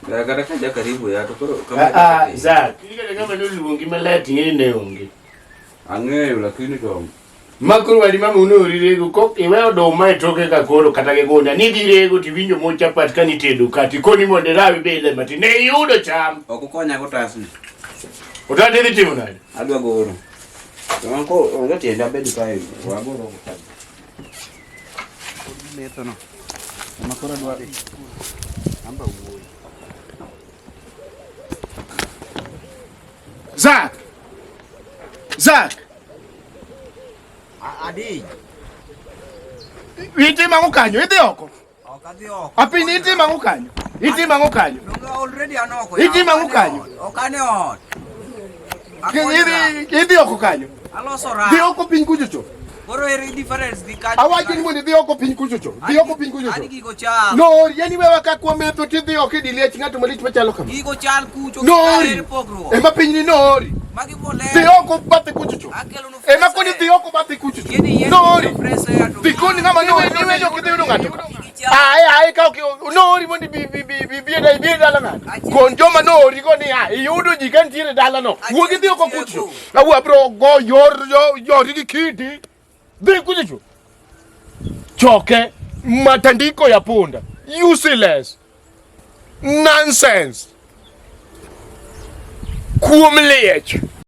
Gara kaja karibu ya tukoro kama Zack. Ile kama nuluongi malati ngene onge. Ang'eyo lakini to makuru wali mama unorego ko iwe odo mai toke ka koro kata ke gona ni dirego tivinyo mo chapat kani tedo kati koni moderawi bele mati ne yudo cham okukonya kotasu. Utate ni timu nani? Adwa goro. Wanko ngati enda bedu kai wagoro ko. Leto no. Makora dwa de. Amba uwo. Zack. Zack. Adi. Iti mangukanyo iti oko. Okadhi oko. Apini iti mangukanyo. Iti mangukanyo. Nunga already anoko. Iti mangukanyo. Okane ot. Iti oko kanyo. Aloso ra. Di oko piny kuchocho. Koro eri difference di kanyo. Awaji ni mwini di oko piny kuchocho. Di oko piny kuchocho. Adi gigo chal. No, yani wewe kakwa metho ti di oko di liech ng'ato malich machalo kama. Gigo chal kucho. Nori. Ema piny ni nori. Magi mole. Di oko bate kuchocho. Ema koni di oko bate kuchocho. Nori. Di koni ngama niwe yo kiti uno ng'ato. Ai ka nori mondi bi dala ng'ato. Konjoma nori koni yudo jikan tire dala no. Wuogi di oko kuchocho. Awu abro go yor di kiti. Di kuchocho. Choke matandiko ya punda. Useless. Nonsense. Kuom liech.